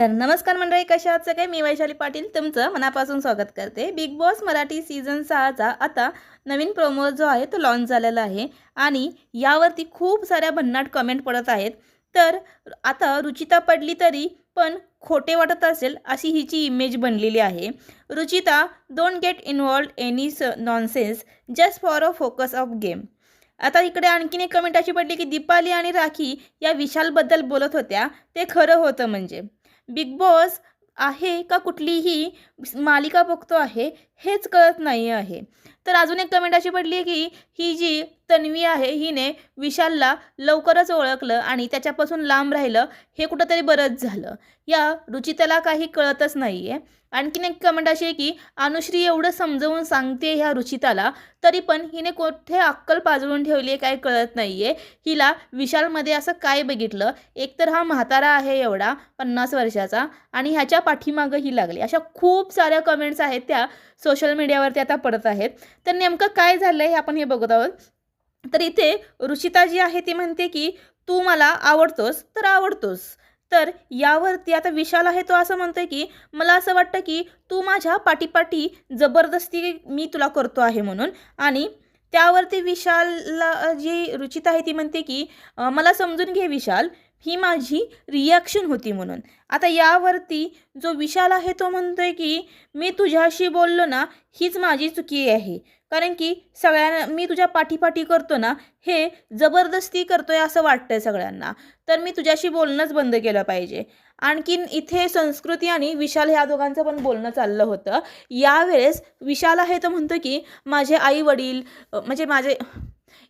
तर नमस्कार मंडळी, कशा आहात सगळे? मी वैशाली पाटील तुमचं मनापासून स्वागत करते। बिग बॉस मराठी सीझन 6चा आता नवीन प्रोमो जो आहे तो लॉन्च झालेला आहे आणि यावरती खूप साऱ्या भन्नाट कमेंट पडत आहेत। तर आता रुचिता पडली तरी पण खोटे वाटत असेल अशी हिची इमेज बनलेली आहे। Ruchita don't get involved any nonsense just for a focus of game. आता इकडे आणखीन एक कमेंट अशी पडली की दीपाली आणि राखी या विशालबद्दल बोलत होत्या, ते खरं होतं म्हणजे बिग बॉस आहे का कुठलीही मालिका बघतो आहे हेच कळत नाही आहे। तर अजून एक कमेंट अशी पडली आहे की ही जी तन्वी आहे हिने विशालला लवकरच ओळखलं आणि त्याच्यापासून लांब राहिलं, हे कुठंतरी बरंच झालं। या रुचिताला काही कळतच नाही आहे। आणखीन एक कमेंट अशी आहे की अनुश्री एवढं समजावून सांगते ह्या रुचिताला, तरी पण हिने कुठे अक्कल पाजळून ठेवली आहे काय कळत नाही आहे। हिला विशालमध्ये असं काय बघितलं? एकतर हा म्हातारा आहे एवढा 50 वर्षाचा आणि ह्याच्या पाठीमागं ही लागली। अशा खूप साऱ्या कमेंट्स आहेत त्या सोशल मीडियावरती आता पडत आहेत। तर नेमकं काय झालं आहे आपण हे बघत आहोत। तर इथे रुचिता जी आहे ती म्हणते की तू मला आवडतोस तर आवडतोस। तर यावरती आता विशाल आहे तो असं म्हणतोय की मला असं वाटतं की तू माझ्या पाठीपाठी जबरदस्ती मी तुला करतो आहे म्हणून। आणि त्यावरती विशालला जी रुचिता आहे ती म्हणते की मला समजून घे विशाल, ही माझी रिॲक्शन होती म्हणून। आता यावरती जो विशाल आहे तो म्हणतोय की मी तुझ्याशी बोललो ना, हीच माझी चुकी आहे, कारण की सगळ्यांना मी तुझ्या पाठीपाठी करतो ना, हे जबरदस्ती करतोय असं वाटतंय सगळ्यांना। तर मी तुझ्याशी बोलणंच बंद केलं पाहिजे। आणखीन इथे संस्कृती आणि विशाल ह्या दोघांचं पण बोलणं चाललं होतं। यावेळेस विशाल आहे तो म्हणतो की माझे आई वडील म्हणजे माझे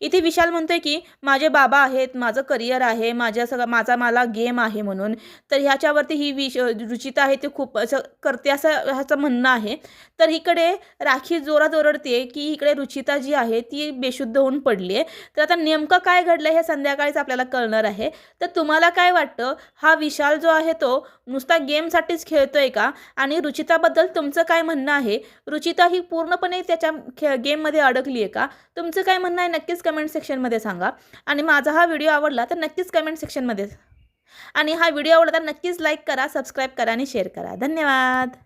इथे विशाल म्हणतोय की माझे बाबा आहेत, माझं करिअर आहे, माझा मला गेम आहे म्हणून। तर ह्याच्यावरती ही रुचिता आहे ते खूप असं करते असं ह्याचं म्हणणं आहे। तर इकडे राखी जोरात ओरडते की इकडे रुचिता जी आहे ती बेशुद्ध होऊन पडली आहे। तर आता नेमकं काय घडलं हे संध्याकाळीच आपल्याला कळणार आहे। तर तुम्हाला काय वाटतं, हा विशाल जो आहे तो नुसता गेमसाठीच खेळतोय का? आणि रुचिताबद्दल तुमचं काय म्हणणं आहे? रुचिता ही पूर्णपणे त्याच्या गेममध्ये अडकली आहे का? तुमचं काय म्हणणं आहे नक्कीच कमेंट सेक्शनमध्ये सांगा। आणि माझा हा व्हिडिओ आवडला तर नक्कीच कमेंट सेक्शनमध्ये आणि हा व्हिडिओ आवडला तर नक्कीच लाईक करा, सबस्क्राईब करा आणि शेअर करा। धन्यवाद।